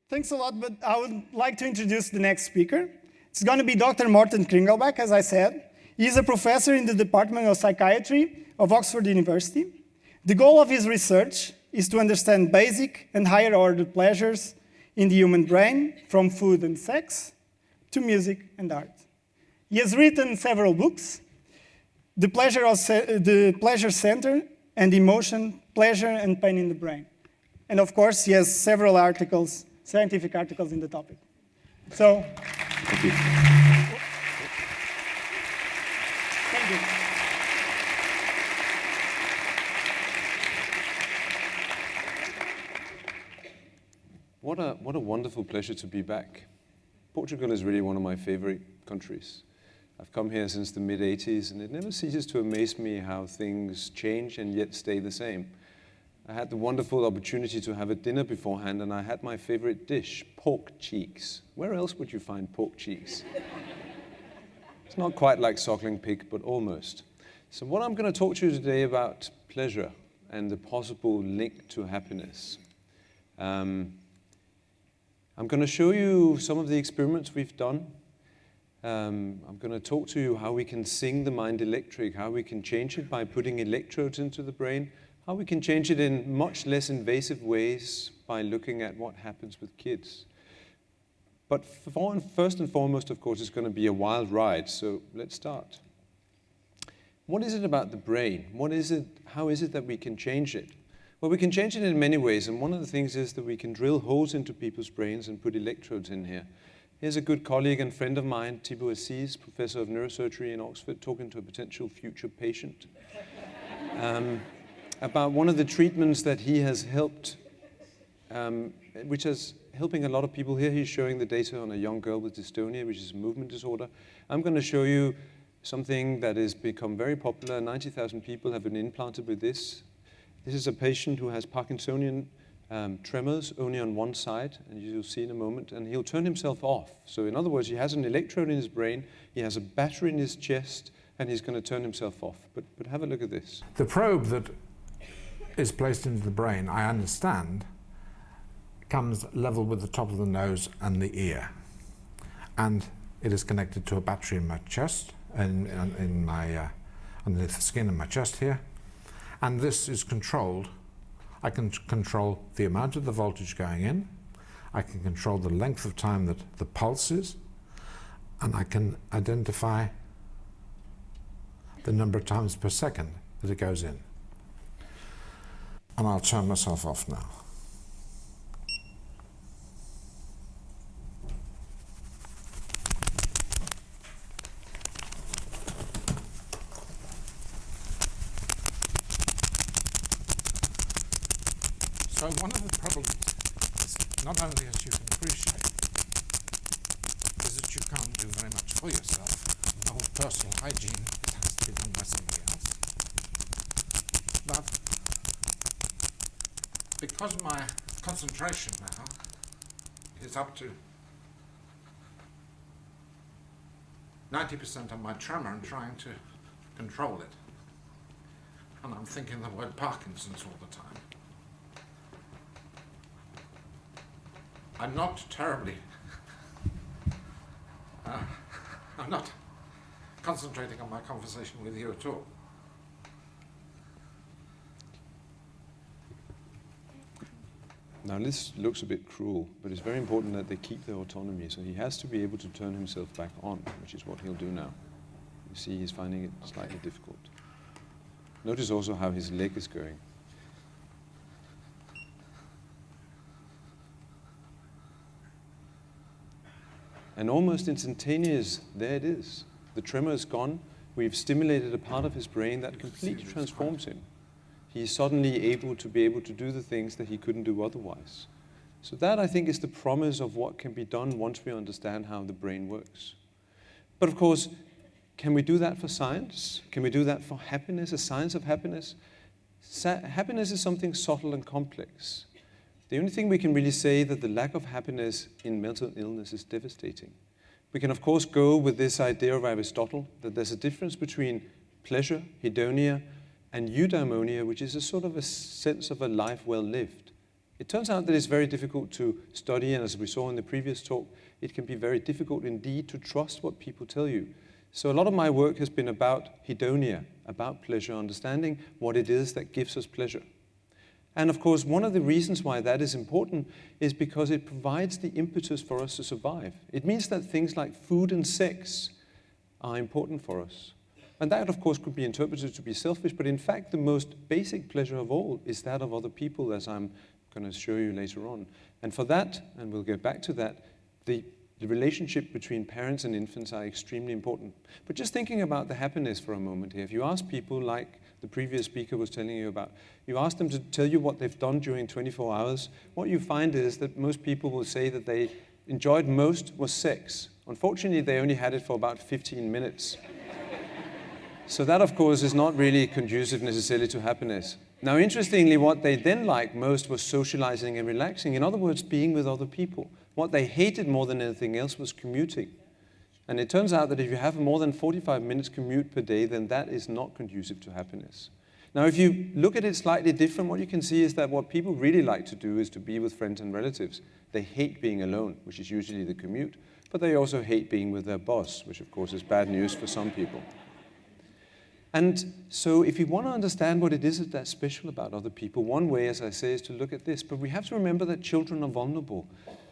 Thanks a lot, but I would like to introduce the next speaker. It's going to be Dr. Morten Kringelbach, as I said. He's a professor in the Department of Psychiatry of Oxford University. The goal of his research is to understand basic and higher order pleasures in the human brain, from food and sex to music and art. He has written several books, The Pleasure Center and Emotion, Pleasure and Pain in the Brain. And of course, he has several articles, scientific articles in the topic. So, thank you. Thank you. What a wonderful pleasure to be back. Portugal is really one of my favorite countries. I've come here since the mid-80s, and it never ceases to amaze me how things change and yet stay the same. I had the wonderful opportunity to have a dinner beforehand, and I had my favorite dish, pork cheeks. Where else would you find pork cheeks? It's not quite like suckling pig, but almost. So what I'm going to talk to you today about pleasure and the possible link to happiness. I'm going to show you some of the experiments we've done. I'm going to talk to you how we can sing the mind electric, how we can change it by putting electrodes into the brain, how we can change it in much less invasive ways by looking at what happens with kids. But first and foremost, of course, it's going to be a wild ride, so let's start. What is it about the brain? How is it that we can change it? Well, we can change it in many ways, and one of the things is that we can drill holes into people's brains and put electrodes in here. Here's a good colleague and friend of mine, Thibaut Assis, professor of neurosurgery in Oxford, talking to a potential future patient about one of the treatments that he has helped, which is helping a lot of people here. He's showing the data on a young girl with dystonia, which is a movement disorder. I'm going to show you something that has become very popular. 90,000 people have been implanted with this. This is a patient who has Parkinsonian tremors only on one side, and you'll see in a moment, and he'll turn himself off. So in other words, he has an electrode in his brain, he has a battery in his chest, and he's going to turn himself off. But have a look at this. The probe that is placed into the brain, I understand, comes level with the top of the nose and the ear. And it is connected to a battery in my chest, underneath the skin in my chest here. And this is controlled. I can control the amount of the voltage going in, I can control the length of time that the pulse is, and I can identify the number of times per second that it goes in. And I'll turn myself off now. So one of the problems is not only, as you can appreciate, is that you can't do very much for yourself. The whole personal hygiene has to be done by somebody else. But because my concentration now is up to 90% of my tremor, I'm trying to control it. And I'm thinking the word Parkinson's all the time. I'm not terribly, I'm not concentrating on my conversation with you at all. Now this looks a bit cruel, but it's very important that they keep their autonomy, so he has to be able to turn himself back on, which is what he'll do now. You see, he's finding it slightly difficult. Notice also how his leg is going. And almost instantaneous, there it is. The tremor is gone. We've stimulated a part of his brain that completely transforms him. He's suddenly able to do the things that he couldn't do otherwise. So that, I think, is the promise of what can be done once we understand how the brain works. But of course, can we do that for science? Can we do that for happiness, a science of happiness? Happiness is something subtle and complex. The only thing we can really say that the lack of happiness in mental illness is devastating. We can, of course, go with this idea of Aristotle, that there's a difference between pleasure, hedonia, and eudaimonia, which is a sort of a sense of a life well lived. It turns out that it's very difficult to study, and as we saw in the previous talk, it can be very difficult indeed to trust what people tell you. So a lot of my work has been about hedonia, about pleasure, understanding what it is that gives us pleasure. And of course, one of the reasons why that is important is because it provides the impetus for us to survive. It means that things like food and sex are important for us. And that, of course, could be interpreted to be selfish, but in fact, the most basic pleasure of all is that of other people, as I'm going to show you later on. And for that, and we'll get back to that, the relationship between parents and infants are extremely important. But just thinking about the happiness for a moment here, if you ask people like the previous speaker was telling you about, you ask them to tell you what they've done during 24 hours, what you find is that most people will say that they enjoyed most was sex. Unfortunately, they only had it for about 15 minutes. So that, of course, is not really conducive necessarily to happiness. Now, interestingly, what they then liked most was socializing and relaxing. In other words, being with other people. What they hated more than anything else was commuting. And it turns out that if you have more than 45 minutes commute per day, then that is not conducive to happiness. Now, if you look at it slightly different, what you can see is that what people really like to do is to be with friends and relatives. They hate being alone, which is usually the commute, but they also hate being with their boss, which of course is bad news for some people. And so if you want to understand what it is that's special about other people, one way, as I say, is to look at this. But we have to remember that children are vulnerable.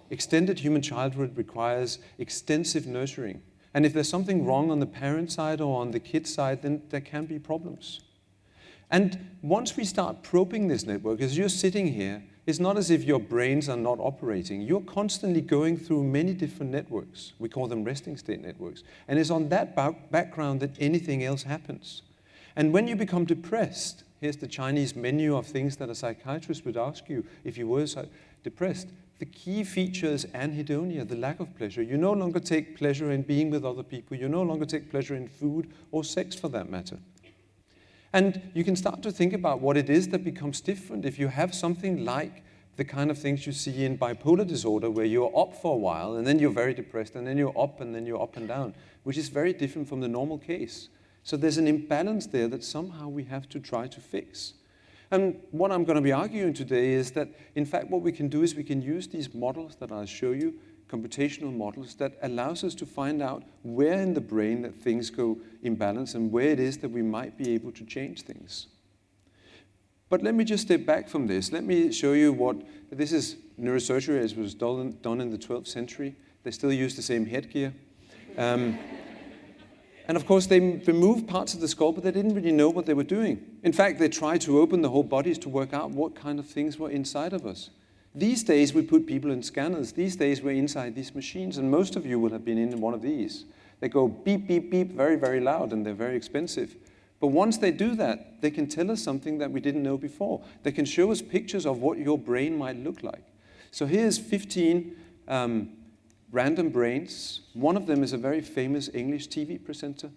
Extended human childhood requires extensive nurturing. And if there's something wrong on the parent side or on the kid side, then there can be problems. And once we start probing this network, as you're sitting here, it's not as if your brains are not operating. You're constantly going through many different networks. We call them resting state networks. And it's on that background that anything else happens. And when you become depressed, here's the Chinese menu of things that a psychiatrist would ask you if you were depressed. The key feature is anhedonia, the lack of pleasure. You no longer take pleasure in being with other people. You no longer take pleasure in food or sex, for that matter. And you can start to think about what it is that becomes different if you have something like the kind of things you see in bipolar disorder, where you're up for a while, and then you're very depressed, and then you're up, and then you're up and down, which is very different from the normal case. So there's an imbalance there that somehow we have to try to fix. And what I'm going to be arguing today is that, in fact, what we can do is we can use these models that I'll show you, computational models, that allows us to find out where in the brain that things go imbalance and where it is that we might be able to change things. But let me just step back from this. Let me show you what, this is neurosurgery as was done in the 12th century. They still use the same headgear. And of course, they removed parts of the skull, but they didn't really know what they were doing. In fact, they tried to open the whole bodies to work out what kind of things were inside of us. These days, we put people in scanners. These days, we're inside these machines, and most of you will have been in one of these. They go beep, beep, beep, very, very loud, and they're very expensive. But once they do that, they can tell us something that we didn't know before. They can show us pictures of what your brain might look like. So here's 15 random brains. One of them is a very famous English TV presenter.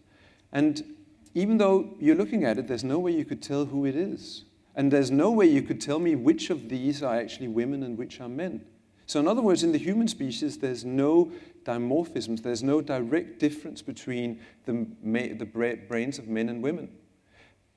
And even though you're looking at it, there's no way you could tell who it is. And there's no way you could tell me which of these are actually women and which are men. So in other words, in the human species, there's no dimorphisms. There's no direct difference between the brains of men and women.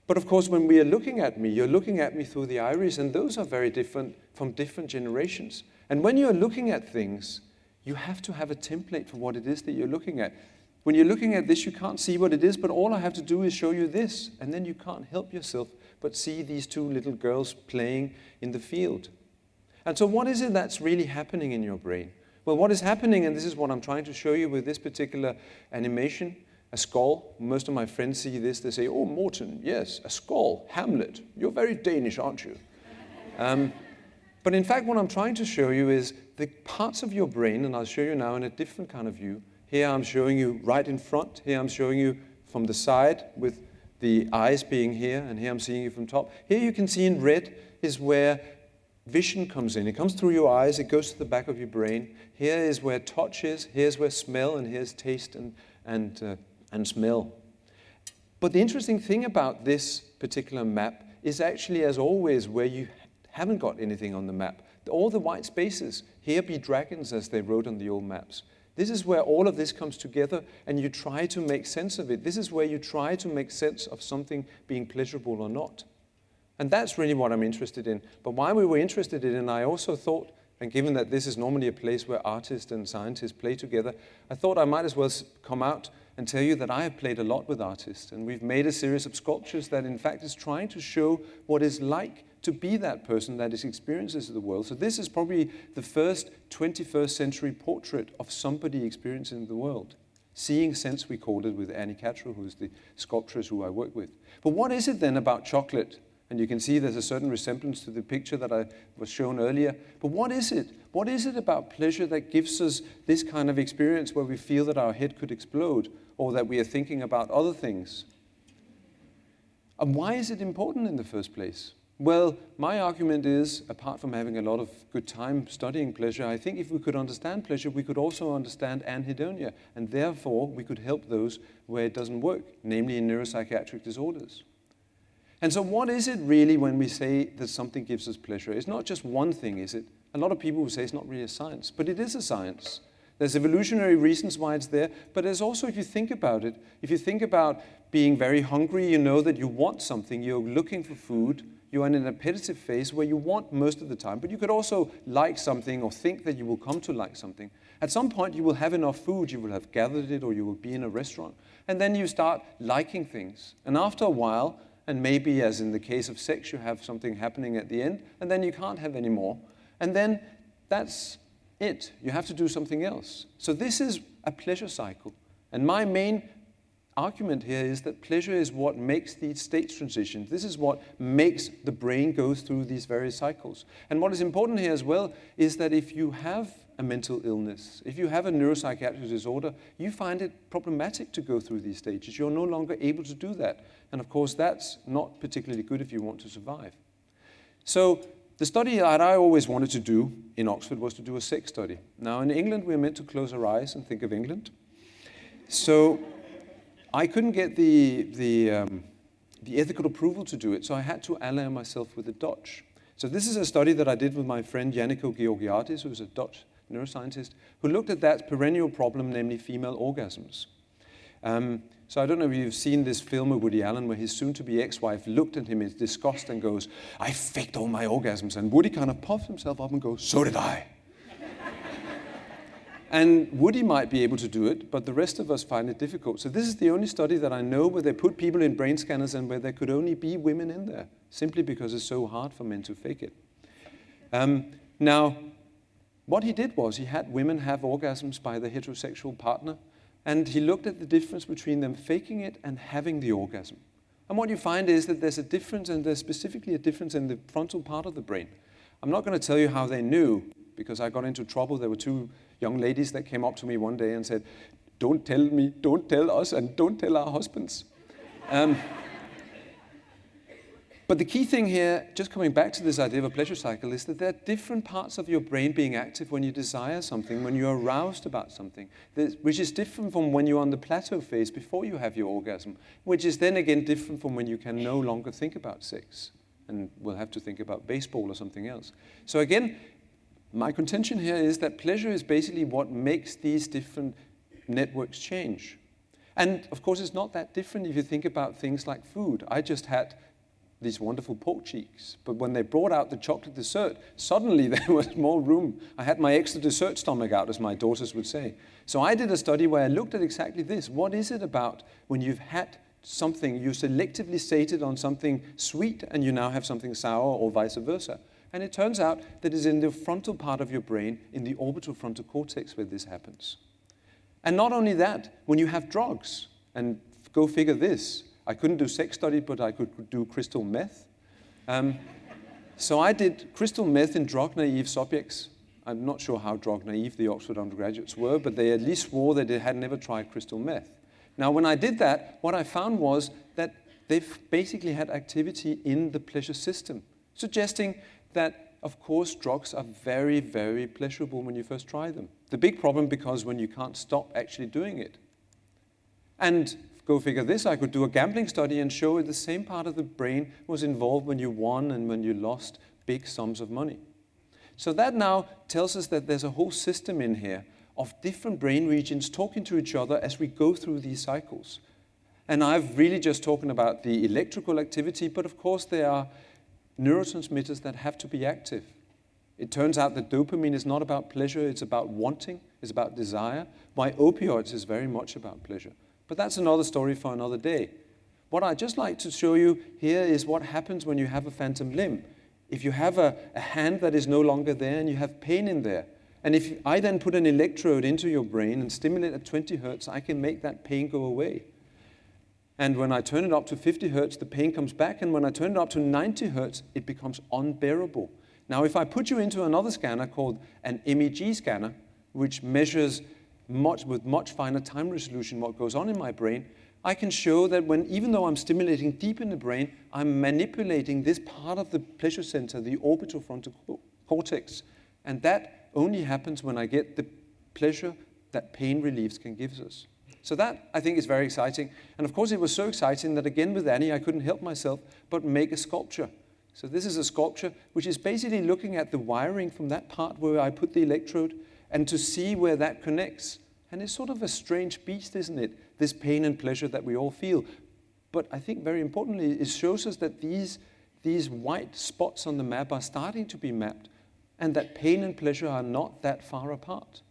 But of course, when we are looking at me, you're looking at me through the iris, and those are very different from different generations. And when you're looking at things, you have to have a template for what it is that you're looking at. When you're looking at this, you can't see what it is, but all I have to do is show you this, and then you can't help yourself but see these two little girls playing in the field. And so what is it that's really happening in your brain? Well, what is happening, and this is what I'm trying to show you with this particular animation, a skull. Most of my friends see this, they say, "Oh, Morten, yes, a skull, Hamlet. You're very Danish, aren't you?" But in fact, what I'm trying to show you is the parts of your brain, and I'll show you now in a different kind of view. Here I'm showing you right in front. Here I'm showing you from the side with the eyes being here, and here I'm seeing you from top. Here you can see in red is where vision comes in. It comes through your eyes, it goes to the back of your brain. Here is where touch is, here's where smell, and here's taste and smell. But the interesting thing about this particular map is actually, as always, where you haven't got anything on the map. All the white spaces, here be dragons, as they wrote on the old maps. This is where all of this comes together and you try to make sense of it. This is where you try to make sense of something being pleasurable or not. And that's really what I'm interested in. But why we were interested in it, and I also thought, and given that this is normally a place where artists and scientists play together, I thought I might as well come out and tell you that I have played a lot with artists. And we've made a series of sculptures that in fact is trying to show what it's like to be that person that experiences the world. So this is probably the first 21st century portrait of somebody experiencing the world. Seeing Sense, we called it, with Annie Cattrall, who's the sculptress who I work with. But what is it then about chocolate? And you can see there's a certain resemblance to the picture that I was shown earlier. But what is it? What is it about pleasure that gives us this kind of experience where we feel that our head could explode or that we are thinking about other things? And why is it important in the first place? Well, my argument is, apart from having a lot of good time studying pleasure, I think if we could understand pleasure, we could also understand anhedonia, and therefore we could help those where it doesn't work, namely in neuropsychiatric disorders. And so what is it really when we say that something gives us pleasure? It's not just one thing, is it? A lot of people will say it's not really a science, but it is a science. There's evolutionary reasons why it's there, but there's also, if you think about it, if you think about being very hungry, you know that you want something, you're looking for food, you're in an appetitive phase where you want most of the time, but you could also like something or think that you will come to like something. At some point you will have enough food, you will have gathered it, or you will be in a restaurant, and then you start liking things. And after a while, and maybe as in the case of sex, you have something happening at the end, and then you can't have any more. And then that's it. You have to do something else. So this is a pleasure cycle. And my main argument here is that pleasure is what makes these state transitions. This is what makes the brain go through these various cycles. And what is important here as well is that if you have a mental illness, if you have a neuropsychiatric disorder, you find it problematic to go through these stages. You're no longer able to do that. And of course, that's not particularly good if you want to survive. So the study that I always wanted to do in Oxford was to do a sex study. Now in England, we're meant to close our eyes and think of England. So I couldn't get the ethical approval to do it, so I had to ally myself with the Dutch. So this is a study that I did with my friend Janneke Georgiadis, who's a Dutch neuroscientist, who looked at that perennial problem, namely female orgasms. So I don't know if you've seen this film of Woody Allen where his soon-to-be ex-wife looked at him in disgust and goes, "I faked all my orgasms." And Woody kind of puffs himself up and goes, "So did I." And Woody might be able to do it, but the rest of us find it difficult. So this is the only study that I know where they put people in brain scanners and where there could only be women in there, simply because it's so hard for men to fake it. Now, what he did was he had women have orgasms by their heterosexual partner, and he looked at the difference between them faking it and having the orgasm. And what you find is that there's a difference, and there's specifically a difference in the frontal part of the brain. I'm not going to tell you how they knew, because I got into trouble. There were two young ladies that came up to me one day and said, "Don't tell me, don't tell us, and don't tell our husbands." But the key thing here, just coming back to this idea of a pleasure cycle, is that there are different parts of your brain being active when you desire something, when you're aroused about something, which is different from when you're on the plateau phase before you have your orgasm, which is then again different from when you can no longer think about sex and will have to think about baseball or something else. So again, my contention here is that pleasure is basically what makes these different networks change. And of course, it's not that different if you think about things like food. I just had these wonderful pork cheeks, but when they brought out the chocolate dessert, suddenly there was more room. I had my extra dessert stomach out, as my daughters would say. So I did a study where I looked at exactly this. What is it about when you've had something, you selectively sated on something sweet, and you now have something sour, or vice versa? And it turns out that it's in the frontal part of your brain, in the orbital frontal cortex, where this happens. And not only that, when you have drugs, and go figure this, I couldn't do sex study, but I could do crystal meth. So I did crystal meth in drug-naive subjects. I'm not sure how drug-naive the Oxford undergraduates were, but they at least swore that they had never tried crystal meth. Now, when I did that, what I found was that they've basically had activity in the pleasure system, suggesting that, of course, drugs are very, very pleasurable when you first try them. The big problem because when you can't stop actually doing it. And go figure this, I could do a gambling study and show the same part of the brain was involved when you won and when you lost big sums of money. So that now tells us that there's a whole system in here of different brain regions talking to each other as we go through these cycles. And I've really just talking about the electrical activity, but of course there are neurotransmitters that have to be active. It turns out that dopamine is not about pleasure, it's about wanting, it's about desire, while opioids is very much about pleasure. But that's another story for another day. What I'd just like to show you here is what happens when you have a phantom limb. If you have a hand that is no longer there and you have pain in there, and if I then put an electrode into your brain and stimulate at 20 hertz, I can make that pain go away. And when I turn it up to 50 hertz, the pain comes back, and when I turn it up to 90 hertz, it becomes unbearable. Now, if I put you into another scanner called an MEG scanner, which measures with much finer time resolution what goes on in my brain, I can show that even though I'm stimulating deep in the brain, I'm manipulating this part of the pleasure center, the orbital frontal cortex. And that only happens when I get the pleasure that pain reliefs can give us. So that, I think, is very exciting. And of course, it was so exciting that again with Annie, I couldn't help myself but make a sculpture. So this is a sculpture which is basically looking at the wiring from that part where I put the electrode and to see where that connects. And it's sort of a strange beast, isn't it? This pain and pleasure that we all feel. But I think very importantly, it shows us that these white spots on the map are starting to be mapped and that pain and pleasure are not that far apart.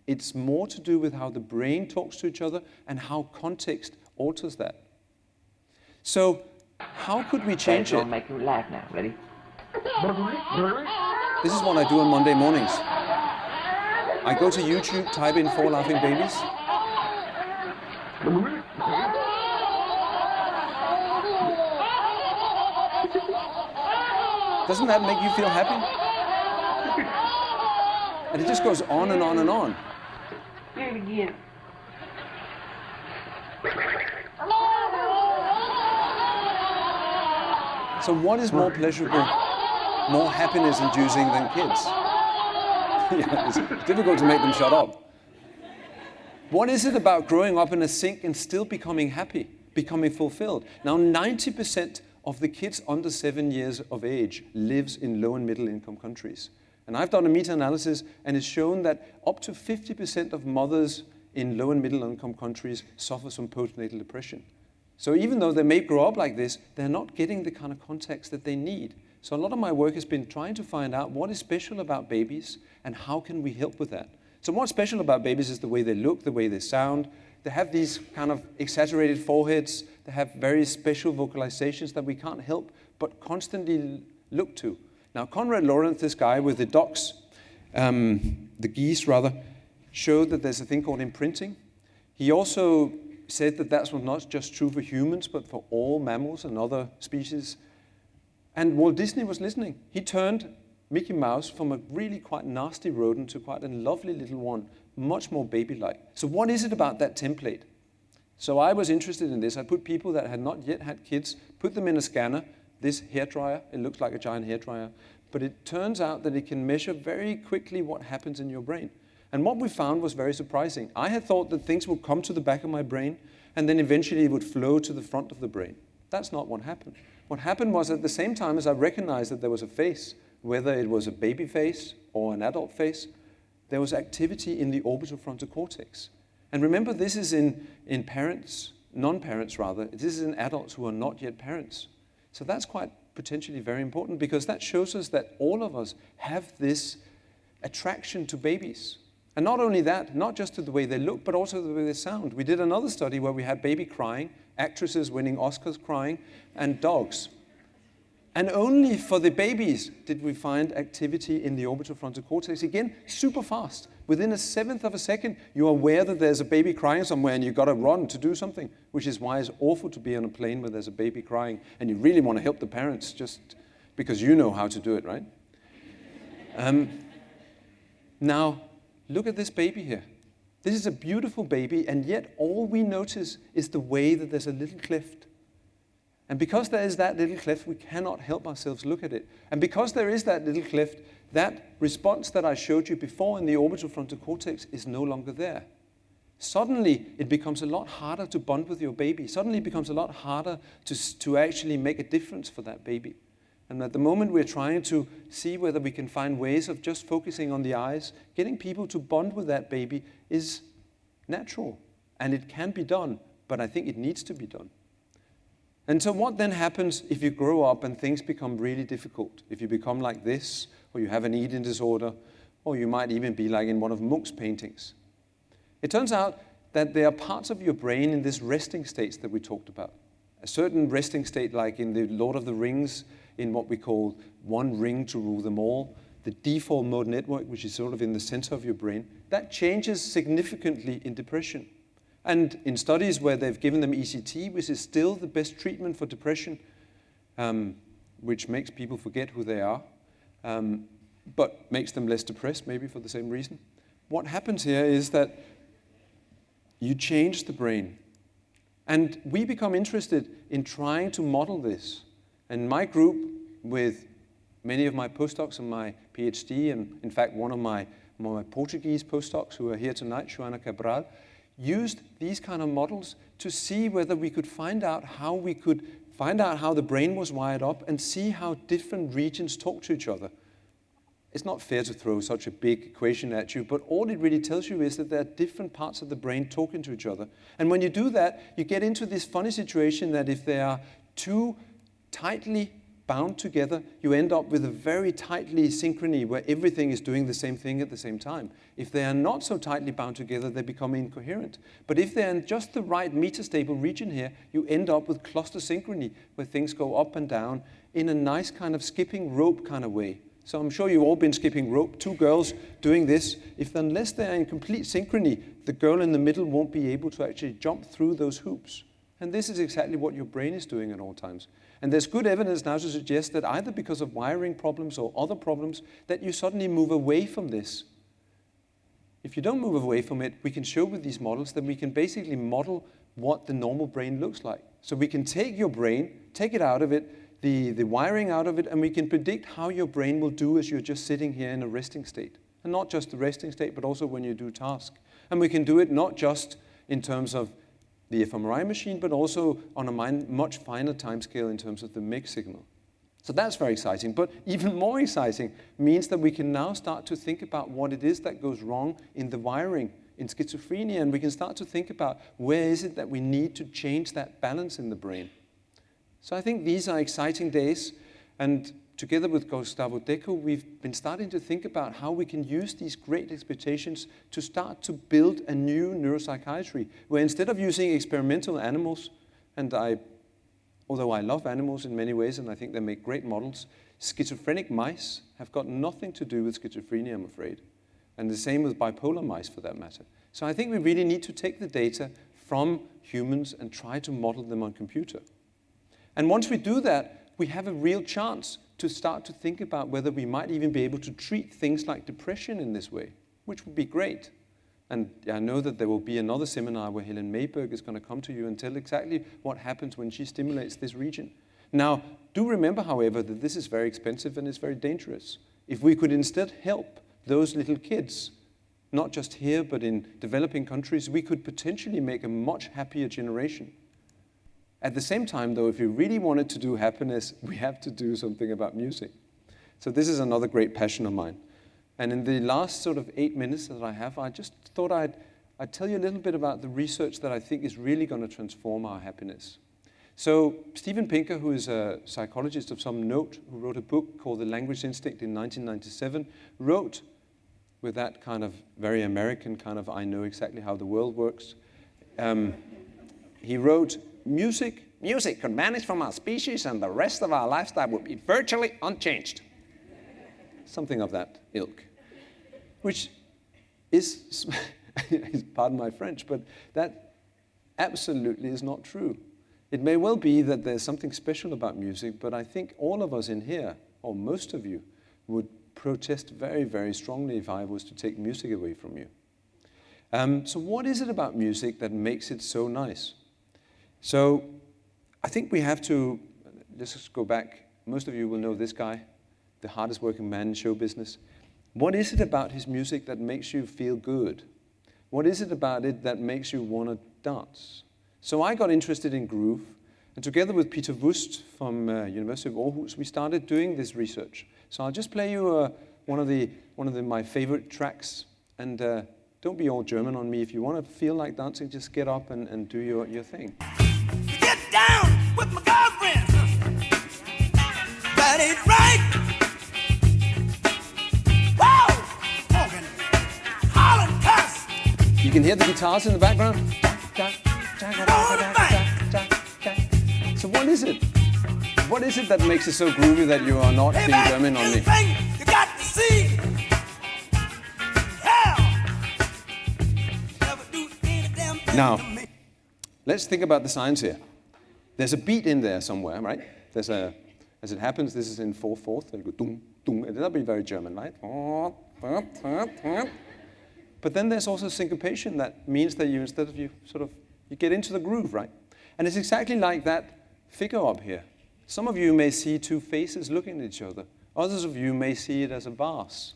It's more to do with how the brain talks to each other and how context alters that. So how could we change it? I'll make you laugh now. Ready? This is what I do on Monday mornings. I go to YouTube, type in 4 laughing babies. Doesn't that make you feel happy? And it just goes on and on and on. Do it again. So what is more pleasurable, more happiness-inducing than kids? Yeah, it's difficult to make them shut up. What is it about growing up in a sink and still becoming happy, becoming fulfilled? Now, 90% of the kids under 7 years of age lives in low and middle income countries. And I've done a meta-analysis, and it's shown that up to 50% of mothers in low and middle income countries suffer from postnatal depression. So even though they may grow up like this, they're not getting the kind of context that they need. So a lot of my work has been trying to find out what is special about babies and how can we help with that. So what's special about babies is the way they look, the way they sound. They have these kind of exaggerated foreheads. They have very special vocalizations that we can't help but constantly look to. Now, Konrad Lorenz, this guy with the ducks, the geese rather, showed that there's a thing called imprinting. He also said that that's not just true for humans, but for all mammals and other species. And Walt Disney was listening. He turned Mickey Mouse from a really quite nasty rodent to quite a lovely little one, much more baby-like. So what is it about that template? So I was interested in this. I put people that had not yet had kids, put them in a scanner, this hairdryer, it looks like a giant hairdryer, but it turns out that it can measure very quickly what happens in your brain. And what we found was very surprising. I had thought that things would come to the back of my brain and then eventually it would flow to the front of the brain. That's not what happened. What happened was at the same time as I recognized that there was a face, whether it was a baby face or an adult face, there was activity in the orbital frontal cortex. And remember, this is in parents, non-parents rather, this is in adults who are not yet parents. So that's quite potentially very important because that shows us that all of us have this attraction to babies. And not only that, not just to the way they look, but also the way they sound. We did another study where we had baby crying, actresses winning Oscars crying, and dogs. And only for the babies did we find activity in the orbital frontal cortex. Again, super fast. Within 1/7 of a second, you're aware that there's a baby crying somewhere and you've got to run to do something, which is why it's awful to be on a plane where there's a baby crying and you really want to help the parents just because you know how to do it, right? Now, look at this baby here. This is a beautiful baby, and yet all we notice is the way that there's a little cleft. And because there is that little cleft, we cannot help ourselves look at it. And because there is that little cleft, that response that I showed you before in the orbital frontal cortex is no longer there. Suddenly, it becomes a lot harder to bond with your baby. Suddenly, it becomes a lot harder to actually make a difference for that baby. And at the moment, we're trying to see whether we can find ways of just focusing on the eyes. Getting people to bond with that baby is natural, and it can be done, but I think it needs to be done. And so what then happens if you grow up and things become really difficult? If you become like this, or you have an eating disorder, or you might even be like in one of Munch's paintings. It turns out that there are parts of your brain in this resting states that we talked about. A certain resting state, like in the Lord of the Rings, in what we call one ring to rule them all, the default mode network, which is sort of in the center of your brain, that changes significantly in depression. And in studies where they've given them ECT, which is still the best treatment for depression, which makes people forget who they are, but makes them less depressed, maybe for the same reason. What happens here is that you change the brain. And we become interested in trying to model this. And my group, with many of my postdocs and my PhD, and in fact one of my Portuguese postdocs who are here tonight, Joana Cabral, used these kind of models to see whether we could find out how the brain was wired up and see how different regions talk to each other. It's not fair to throw such a big equation at you, but all it really tells you is that there are different parts of the brain talking to each other. And when you do that, you get into this funny situation that if they are too tightly bound together, you end up with a very tightly synchrony where everything is doing the same thing at the same time. If they are not so tightly bound together, they become incoherent. But if they're in just the right metastable region here, you end up with cluster synchrony, where things go up and down in a nice kind of skipping rope kind of way. So I'm sure you've all been skipping rope, two girls doing this. Unless they're in complete synchrony, the girl in the middle won't be able to actually jump through those hoops. And this is exactly what your brain is doing at all times. And there's good evidence now to suggest that either because of wiring problems or other problems, that you suddenly move away from this. If you don't move away from it, we can show with these models that we can basically model what the normal brain looks like. So we can take your brain, take it out of it, the wiring out of it, and we can predict how your brain will do as you're just sitting here in a resting state. And not just the resting state, but also when you do tasks. And we can do it not just in terms of the fMRI machine, but also on a much finer timescale in terms of the mix signal. So that's very exciting. But even more exciting means that we can now start to think about what it is that goes wrong in the wiring in schizophrenia, and we can start to think about where is it that we need to change that balance in the brain. So I think these are exciting days, and together with Gustavo Deco, we've been starting to think about how we can use these great expectations to start to build a new neuropsychiatry, where instead of using experimental animals, and although I love animals in many ways, and I think they make great models, schizophrenic mice have got nothing to do with schizophrenia, I'm afraid. And the same with bipolar mice, for that matter. So I think we really need to take the data from humans and try to model them on computer. And once we do that, we have a real chance to start to think about whether we might even be able to treat things like depression in this way, which would be great. And I know that there will be another seminar where Helen Mayberg is going to come to you and tell exactly what happens when she stimulates this region. Now, do remember, however, that this is very expensive and it's very dangerous. If we could instead help those little kids, not just here, but in developing countries, we could potentially make a much happier generation. At the same time, though, if we really wanted to do happiness, we have to do something about music. So this is another great passion of mine. And in the last sort of 8 minutes that I have, I just thought I'd tell you a little bit about the research that I think is really going to transform our happiness. So Steven Pinker, who is a psychologist of some note, who wrote a book called The Language Instinct in 1997, wrote with that kind of very American kind of, I know exactly how the world works. He wrote, Music could vanish from our species and the rest of our lifestyle would be virtually unchanged. Something of that ilk. Which is, pardon my French, but that absolutely is not true. It may well be that there's something special about music, but I think all of us in here, or most of you, would protest very, very strongly if I was to take music away from you. So what is it about music that makes it so nice? So I think we have to, let's just go back. Most of you will know this guy, the hardest working man in show business. What is it about his music that makes you feel good? What is it about it that makes you want to dance? So I got interested in groove, And together with Peter Wust from University of Aarhus, we started doing this research. So I'll just play you one of my favorite tracks. And don't be all German on me. If you want to feel like dancing, just get up and do your thing. Get down with my girlfriend. That ain't right. Whoa! Morgan, Holland cuss. You can hear the guitars in the background. So what is it? What is it that makes it so groovy that you are not being German on me? You got to see. Now, let's think about the science here. There's a beat in there somewhere, right? As it happens, this is in 4/4. They go dum, dum. That'll be very German, right? But then there's also syncopation. That means that you get into the groove, right? And it's exactly like that figure up here. Some of you may see two faces looking at each other. Others of you may see it as a vase.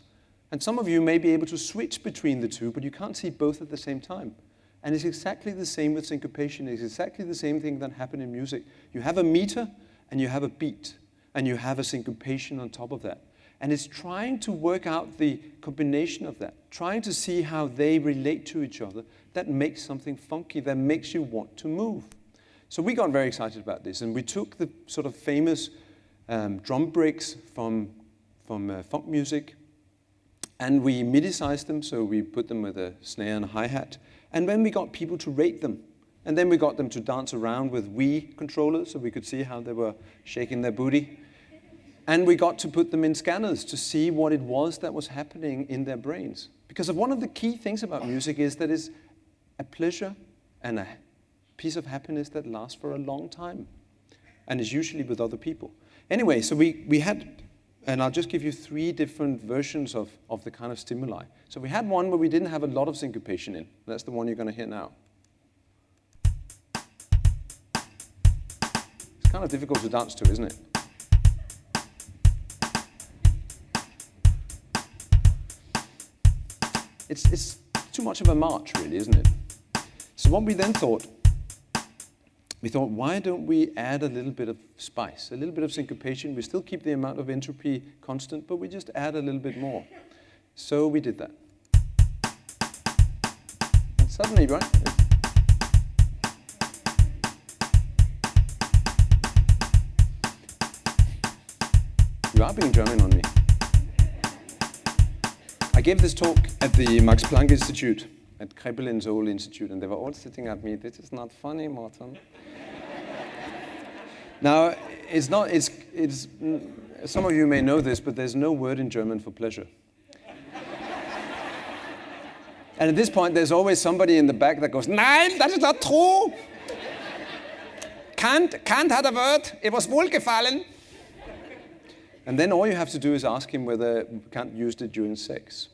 And some of you may be able to switch between the two, but you can't see both at the same time. And it's exactly the same with syncopation. It's exactly the same thing that happened in music. You have a meter, and you have a beat, and you have a syncopation on top of that. And it's trying to work out the combination of that, trying to see how they relate to each other, that makes something funky, that makes you want to move. So we got very excited about this, and we took the sort of famous drum breaks from funk music, and we MIDI-sized them, so we put them with a snare and a hi-hat, and then we got people to rate them. And then we got them to dance around with Wii controllers, so we could see how they were shaking their booty. And we got to put them in scanners to see what it was that was happening in their brains. Because one of the key things about music is that it's a pleasure and a piece of happiness that lasts for a long time, and is usually with other people. Anyway, so we had, and I'll just give you 3 different versions of the kind of stimuli. So we had one where we didn't have a lot of syncopation in. That's the one you're going to hear now. It's kind of difficult to dance to, isn't it? It's too much of a march, really, isn't it? So what we then thought, why don't we add a little bit of spice, a little bit of syncopation? We still keep the amount of entropy constant, but we just add a little bit more. So we did that. And suddenly, right? You are being German on me. I gave this talk at the Max Planck Institute, at Kreppelin's old institute, and they were all sitting at me, this is not funny, Morten. Now, some of you may know this, but there's no word in German for pleasure. And at this point, there's always somebody in the back that goes, Nein, that is not true. Kant had a word, it was wohlgefallen. And then all you have to do is ask him whether Kant used it during sex.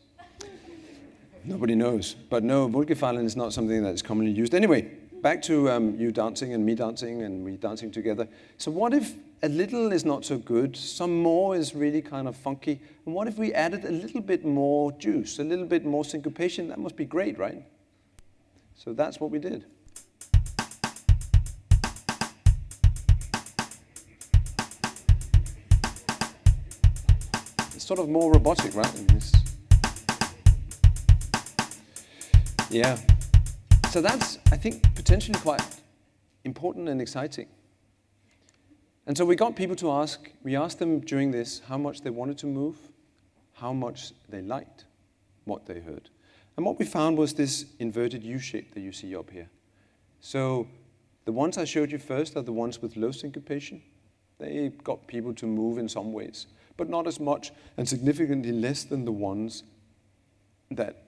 Nobody knows. But no, wohlgefallen is not something that is commonly used. Anyway, back to you dancing and me dancing and we dancing together. So what if a little is not so good, some more is really kind of funky, and what if we added a little bit more juice, a little bit more syncopation? That must be great, right? So that's what we did. It's sort of more robotic, right? Yeah. So that's, I think, potentially quite important and exciting. And so we got people to ask, we asked them during this how much they wanted to move, how much they liked what they heard. And what we found was this inverted U shape that you see up here. So the ones I showed you first are the ones with low syncopation. They got people to move in some ways, but not as much and significantly less than the ones that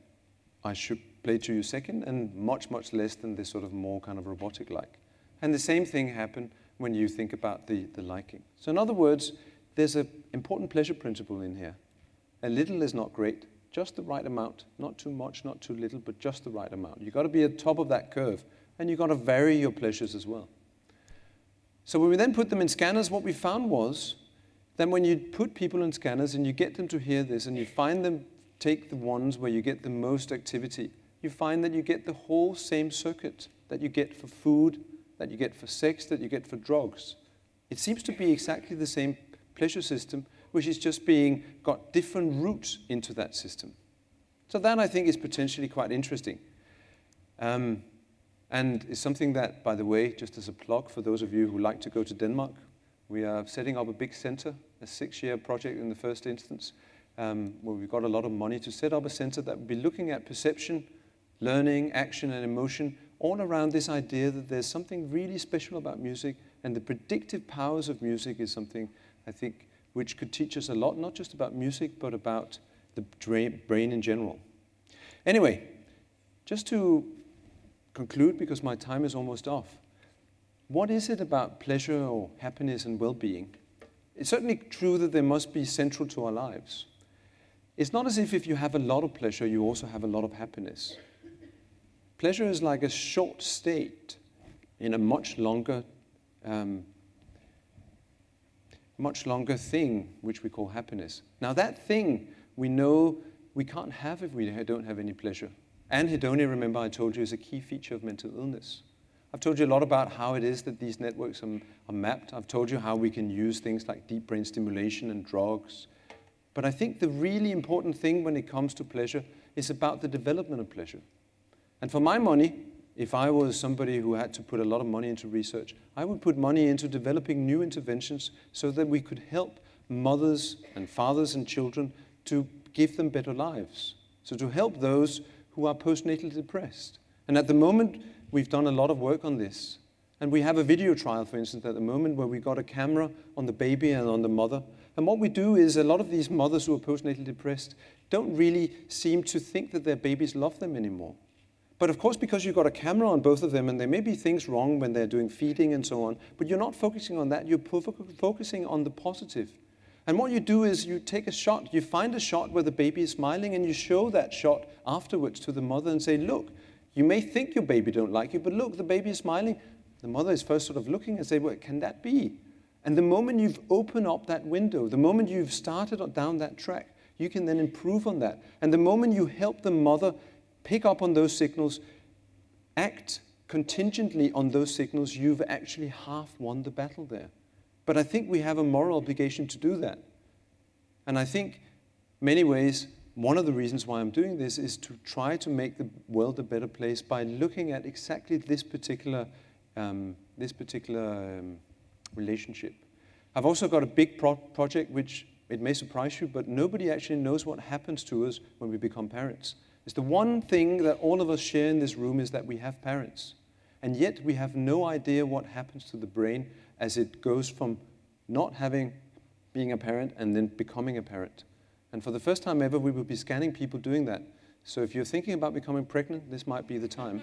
I should play to you second, and much, much less than this sort of more kind of robotic-like. And the same thing happened when you think about the liking. So in other words, there's an important pleasure principle in here. A little is not great, just the right amount. Not too much, not too little, but just the right amount. You've got to be at the top of that curve, and you've got to vary your pleasures as well. So when we then put them in scanners, what we found was that when you put people in scanners and you get them to hear this, and you find them take the ones where you get the most activity, you find that you get the whole same circuit that you get for food that you get for sex, that you get for drugs. It seems to be exactly the same pleasure system, which is just got different routes into that system. So that, I think, is potentially quite interesting. And it's something that, by the way, just as a plug for those of you who like to go to Denmark, we are setting up a big center, a 6-year project in the first instance, where we've got a lot of money to set up a center that will be looking at perception, learning, action, and emotion, all around this idea that there's something really special about music, and the predictive powers of music is something, I think, which could teach us a lot, not just about music, but about the brain in general. Anyway, just to conclude, because my time is almost off, what is it about pleasure or happiness and well-being? It's certainly true that they must be central to our lives. It's not as if you have a lot of pleasure, you also have a lot of happiness. Pleasure is like a short state in a much longer thing, which we call happiness. Now that thing, we know we can't have if we don't have any pleasure. Anhedonia, remember I told you, is a key feature of mental illness. I've told you a lot about how it is that these networks are mapped. I've told you how we can use things like deep brain stimulation and drugs. But I think the really important thing when it comes to pleasure is about the development of pleasure. And for my money, if I was somebody who had to put a lot of money into research, I would put money into developing new interventions so that we could help mothers and fathers and children to give them better lives. So to help those who are postnatally depressed. And at the moment, we've done a lot of work on this. And we have a video trial, for instance, at the moment where we got a camera on the baby and on the mother. And what we do is a lot of these mothers who are postnatally depressed don't really seem to think that their babies love them anymore. But of course, because you've got a camera on both of them, and there may be things wrong when they're doing feeding and so on, but you're not focusing on that, you're focusing on the positive. And what you do is you take a shot, you find a shot where the baby is smiling, and you show that shot afterwards to the mother and say, look, you may think your baby don't like you, but look, the baby is smiling. The mother is first sort of looking and say, well, can that be? And the moment you've opened up that window, the moment you've started down that track, you can then improve on that. And the moment you help the mother pick up on those signals, act contingently on those signals, you've actually half won the battle there. But I think we have a moral obligation to do that. And I think, in many ways, one of the reasons why I'm doing this is to try to make the world a better place by looking at exactly this particular relationship. I've also got a big project which, it may surprise you, but nobody actually knows what happens to us when we become parents. It's the one thing that all of us share in this room is that we have parents. And yet we have no idea what happens to the brain as it goes from not being a parent and then becoming a parent. And for the first time ever, we will be scanning people doing that. So if you're thinking about becoming pregnant, this might be the time.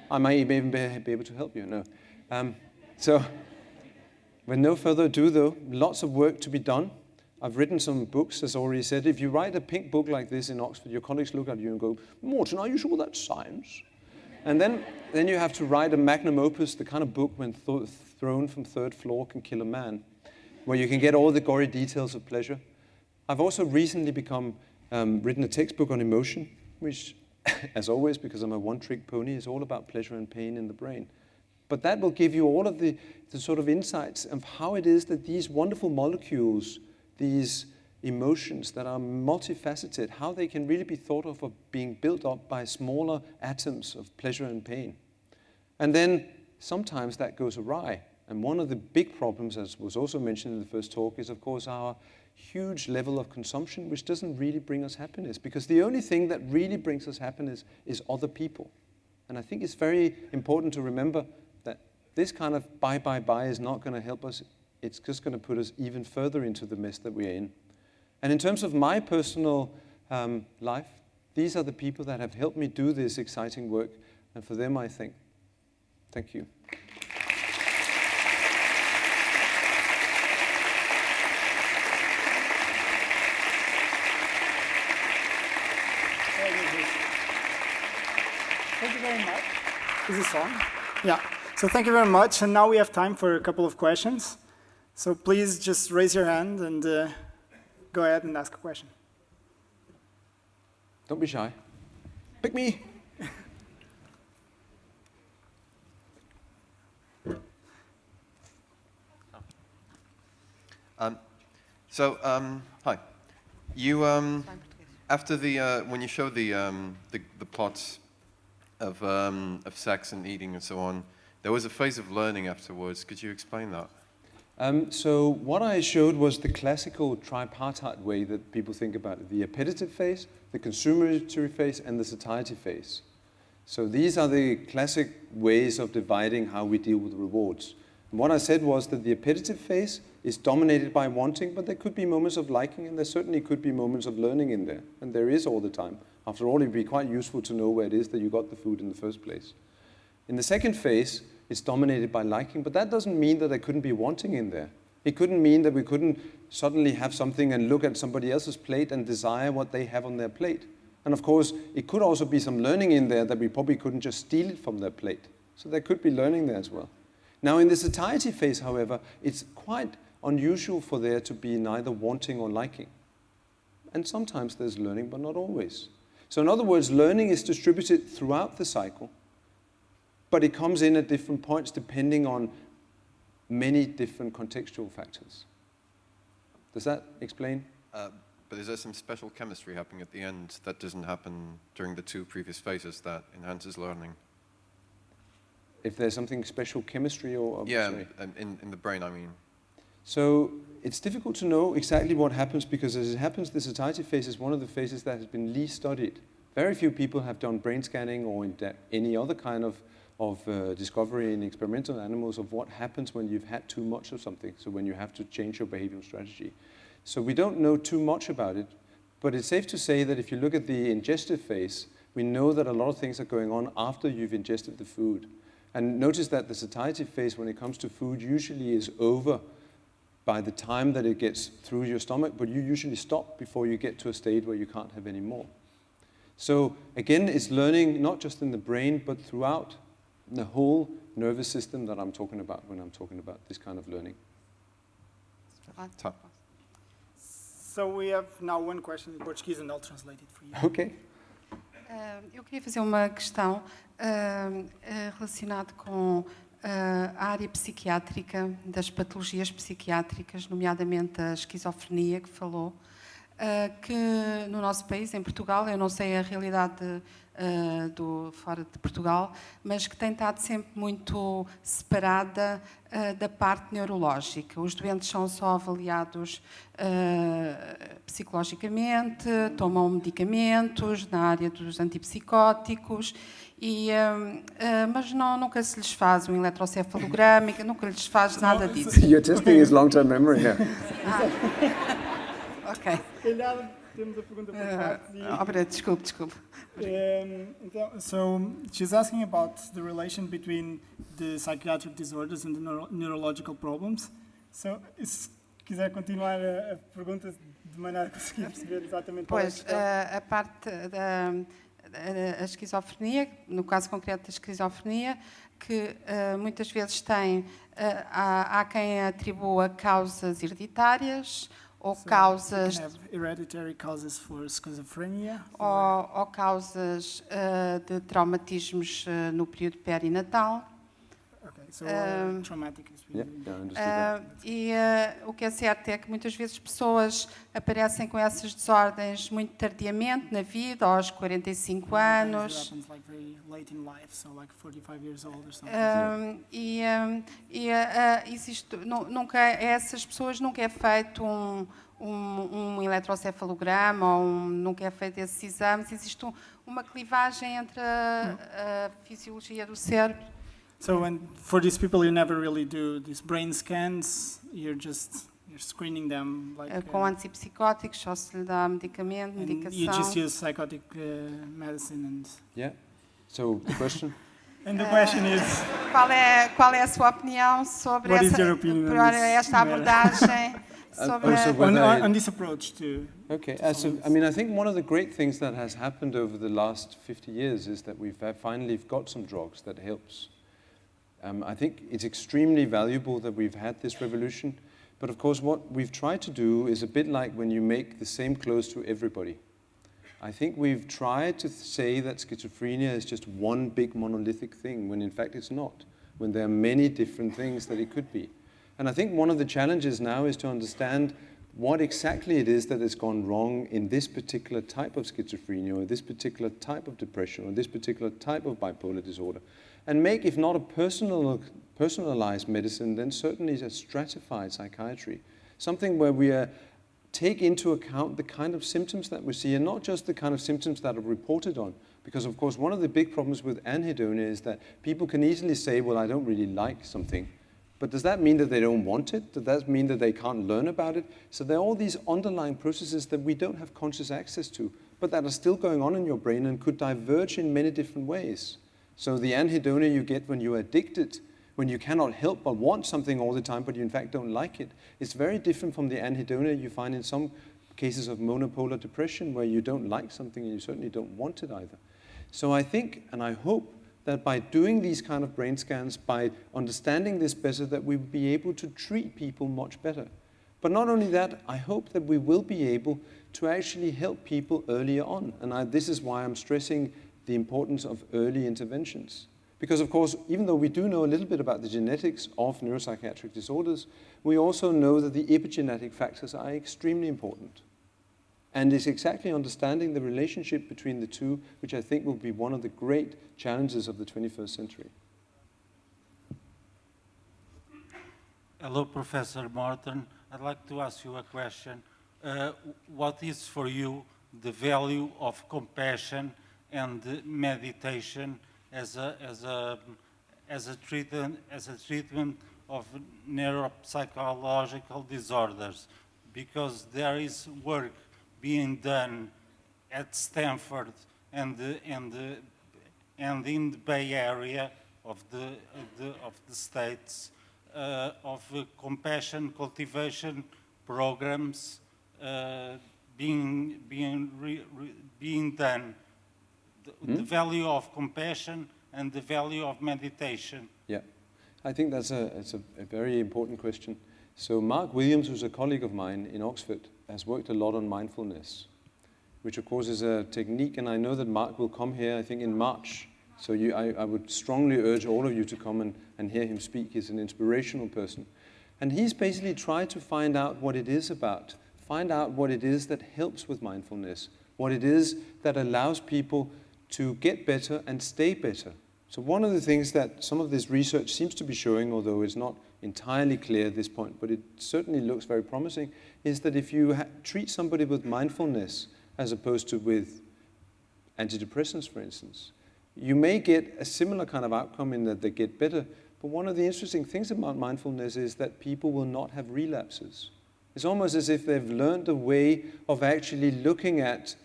I might even be able to help you. No. So with no further ado, though, lots of work to be done. I've written some books, as I already said. If you write a pink book like this in Oxford, your colleagues look at you and go, Morten, are you sure that's science? And then you have to write a magnum opus, the kind of book when thrown from third floor can kill a man, where you can get all the gory details of pleasure. I've also recently written a textbook on emotion, which, as always, because I'm a one-trick pony, is all about pleasure and pain in the brain. But that will give you all of the sort of insights of how it is that these wonderful molecules, these emotions that are multifaceted, how they can really be thought of being built up by smaller atoms of pleasure and pain. And then sometimes that goes awry. And one of the big problems, as was also mentioned in the first talk, is of course our huge level of consumption, which doesn't really bring us happiness. Because the only thing that really brings us happiness is other people. And I think it's very important to remember that this kind of buy is not going to help us. It's just going to put us even further into the mess that we're in. And in terms of my personal life, these are the people that have helped me do this exciting work. And for them, I think, thank you. Thank you very much. Is this on? Yeah. So thank you very much. And now we have time for a couple of questions. So please just raise your hand and go ahead and ask a question. Don't be shy. Pick me. Hi. You after when you showed the plots of sex and eating and so on, there was a phase of learning afterwards. Could you explain that? So what I showed was the classical tripartite way that people think about it: the appetitive phase, the consummatory phase, and the satiety phase. So these are the classic ways of dividing how we deal with rewards. And what I said was that the appetitive phase is dominated by wanting, but there could be moments of liking, and there certainly could be moments of learning in there. And there is all the time. After all, it would be quite useful to know where it is that you got the food in the first place. In the second phase, it's dominated by liking, but that doesn't mean that there couldn't be wanting in there. It couldn't mean that we couldn't suddenly have something and look at somebody else's plate and desire what they have on their plate. And of course, it could also be some learning in there that we probably couldn't just steal it from their plate. So there could be learning there as well. Now in the satiety phase, however, it's quite unusual for there to be neither wanting or liking. And sometimes there's learning, but not always. So in other words, learning is distributed throughout the cycle, but it comes in at different points depending on many different contextual factors. Does that explain? But is there some special chemistry happening at the end that doesn't happen during the two previous phases that enhances learning? If there's something special chemistry or yeah, sorry. in the brain, I mean. So it's difficult to know exactly what happens because as it happens, the satiety phase is one of the phases that has been least studied. Very few people have done brain scanning or any other kind of discovery in experimental animals of what happens when you've had too much of something, so when you have to change your behavioral strategy. So we don't know too much about it, but it's safe to say that if you look at the ingestive phase, we know that a lot of things are going on after you've ingested the food. And notice that the satiety phase, when it comes to food, usually is over by the time that it gets through your stomach, but you usually stop before you get to a state where you can't have any more. So again, it's learning not just in the brain, but throughout the whole nervous system that I'm talking about when I'm talking about this kind of learning. So we have now one question in Portuguese and I'll translate it for you. Okay. Eu queria fazer uma questão relacionada com a área psiquiátrica, das patologias psiquiátricas, nomeadamente a esquizofrenia que falou, que no nosso país, em Portugal, eu não sei a realidade fora de Portugal, mas que tem estado sempre muito separada da parte neurológica. Os doentes são só avaliados psicologicamente, tomam medicamentos na área dos antipsicóticos, mas nunca se lhes faz um eletrocefalograma, nunca lhes faz nada disso. You're testing his long-term memory here. Ok. Temos a pergunta por parte. Desculpe. So she's asking about the relation between the psychiatric disorders and the neurological problems. So, se quiser continuar a pergunta de maneira a conseguir perceber exatamente qual é a questão. Pois, a parte da esquizofrenia, no caso concreto da esquizofrenia, que muitas vezes há quem atribua causas hereditárias, ou causas hereditary causes for schizophrenia, ou causas de traumatismos no período perinatal. Okay, so traumatic E o que é certo é que muitas vezes pessoas aparecem com essas desordens muito tardiamente na vida, aos 45 anos. Essas pessoas nunca é feito um eletrocefalograma ou nunca é feito esses exames. Existe uma clivagem entre a fisiologia do cérebro. So for these people you never really do these brain scans, you're screening them like com antipsicóticos, só se lhe dá medicação. You just use psychotic medicine and Yeah. So the question? And the question is qual é a sua opinião sobre esta abordagem? On this approach to okay, I think one of the great things that has happened over the last 50 years is that we've finally got some drugs that helps. I think it's extremely valuable that we've had this revolution, but of course what we've tried to do is a bit like when you make the same clothes to everybody. I think we've tried to say that schizophrenia is just one big monolithic thing, when in fact it's not, when there are many different things that it could be. And I think one of the challenges now is to understand what exactly it is that has gone wrong in this particular type of schizophrenia, or this particular type of depression, or this particular type of bipolar disorder. And make, if not a personalized medicine, then certainly a stratified psychiatry. Something where we take into account the kind of symptoms that we see, and not just the kind of symptoms that are reported on. Because, of course, one of the big problems with anhedonia is that people can easily say, well, I don't really like something. But does that mean that they don't want it? Does that mean that they can't learn about it? So there are all these underlying processes that we don't have conscious access to, but that are still going on in your brain and could diverge in many different ways. So the anhedonia you get when you're addicted, when you cannot help but want something all the time, but you in fact don't like it, it's very different from the anhedonia you find in some cases of monopolar depression, where you don't like something and you certainly don't want it either. So I think, and I hope, that by doing these kind of brain scans, by understanding this better, that we will be able to treat people much better. But not only that, I hope that we will be able to actually help people earlier on. And this is why I'm stressing the importance of early interventions. Because, of course, even though we do know a little bit about the genetics of neuropsychiatric disorders, we also know that the epigenetic factors are extremely important. And it's exactly understanding the relationship between the two, which I think will be one of the great challenges of the 21st century. Hello, Professor Morten. I'd like to ask you a question. What is for you the value of compassion and meditation as a treatment of neuropsychological disorders? Because there is work being done at Stanford and in the Bay Area of the States of compassion cultivation programs being done. The value of compassion and the value of meditation. Yeah, I think it's a very important question. So Mark Williams, who's a colleague of mine in Oxford, has worked a lot on mindfulness, which of course is a technique, and I know that Mark will come here, I think in March. So I would strongly urge all of you to come and hear him speak. He's an inspirational person. And he's basically tried to find out what it is about, find out what it is that helps with mindfulness, what it is that allows people to get better and stay better. So one of the things that some of this research seems to be showing, although it's not entirely clear at this point, but it certainly looks very promising, is that if you treat somebody with mindfulness as opposed to with antidepressants, for instance, you may get a similar kind of outcome in that they get better. But one of the interesting things about mindfulness is that people will not have relapses. It's almost as if they've learned a way of actually looking at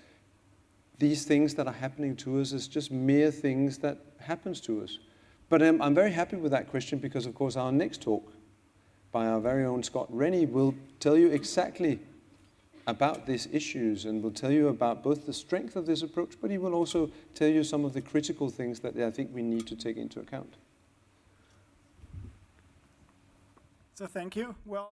these things that are happening to us as just mere things that happens to us. But I'm very happy with that question because, of course, our next talk by our very own Scott Rennie will tell you exactly about these issues and will tell you about both the strength of this approach, but he will also tell you some of the critical things that I think we need to take into account. So thank you. Well.